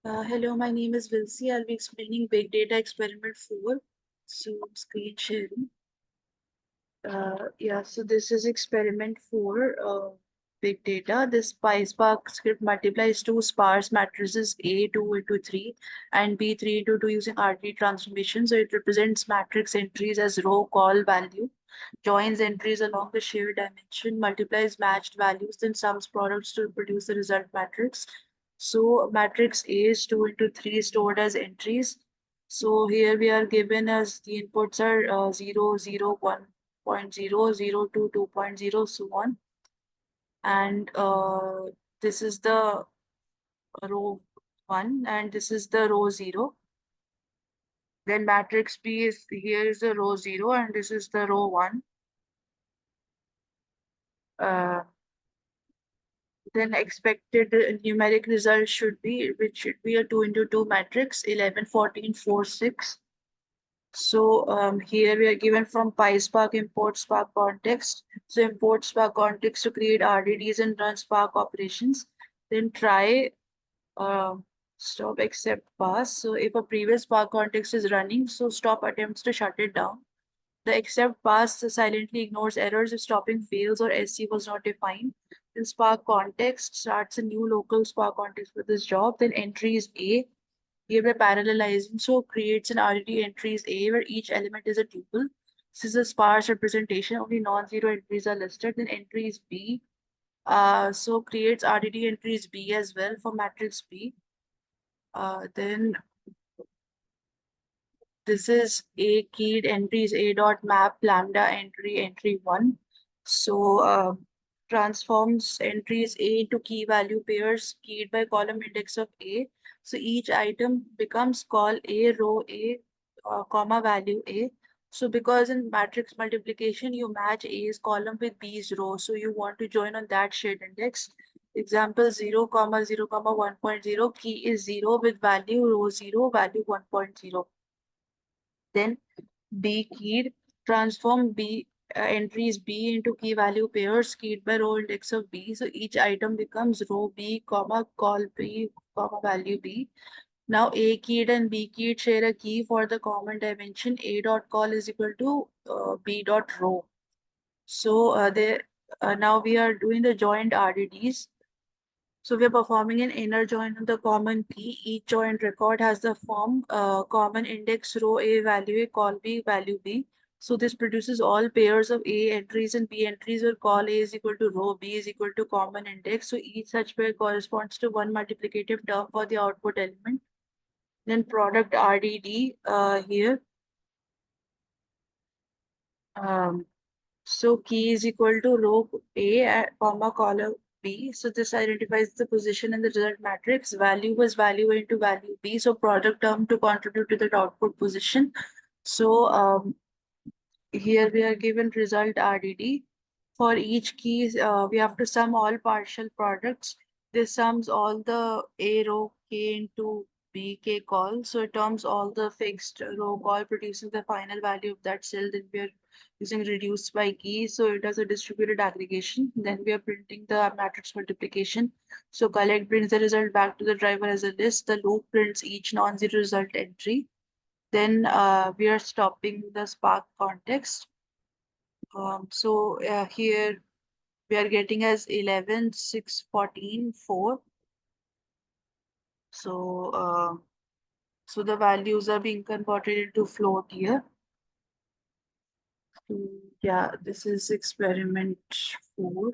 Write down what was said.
Hello, my name is Vilsi. I'll be explaining Big Data Experiment 4. So, screen sharing. So this is experiment 4, Big Data. This PySpark script multiplies two sparse matrices A 2 into 3 and B 3 into 2 using RT transformation. So it represents matrix entries as row call value, joins entries along the shared dimension, multiplies matched values, then sums products to produce the result matrix. So matrix A is 2 into 3 stored as entries. So here we are given as the inputs are 0, 0, 1.0, 0 to 2.0, so on. And this is the row 1 and this is the row 0. Then matrix B is here is the row 0 and this is the row 1. Uh, then expected numeric result should be, which should be a 2 into 2 matrix, 11, 14, 4, 6. So here we are given from PySpark import Spark context. So import Spark context to create RDDs and run Spark operations. Then try uh, stop except pass. So if a previous Spark context is running, so stop attempts to shut it down. The except pass silently ignores errors if stopping fails or SC was not defined. Then Spark context starts a new local Spark context for this job. Then entry is A. Here we're parallelizing, so creates an RDD entries A where each element is a tuple. This is a sparse representation, only non-zero entries are listed. Then entry is B. So creates RDD entries B as well for matrix B. Then this is A keyed entries A dot map lambda entry 1. So transforms entries A into key value pairs keyed by column index of A. So each item becomes call A row A comma value A. So because in matrix multiplication you match A's column with B's row, so you want to join on that shared index. Example 0 comma 0 comma 1.0, key is 0 with value row 0 value 1.0. Then B keyed, transform B entries B into key value pairs keyed by row index of B. So each item becomes row B, comma call B, comma value B. Now A keyed and B keyed share a key for the common dimension. A dot call is equal to B dot row. So now we are doing the joint RDDs. So we are performing an inner join on the common key. Each joint record has the form common index row A value A call B value B. So this produces all pairs of A entries and B entries where call A is equal to row B is equal to common index. So each such pair corresponds to one multiplicative term for the output element. Then product RDD here. Um, So key is equal to row A comma column B. So this identifies the position in the result matrix. Value was value A into value B. So product term to contribute to that output position. So here we are given result RDD. For each key, we have to sum all partial products. This sums all the A row K into B K call. So it terms all the fixed row call producing the final value of that cell. Then we are using reduced by key. So it has a distributed aggregation. Then we are printing the matrix multiplication. So collect brings the result back to the driver as a list. The loop prints each non-zero result entry. Then we are stopping the Spark context. Here we are getting as 11, 6, 14, 4. So, so the values are being converted into float here. So, yeah, this is experiment 4.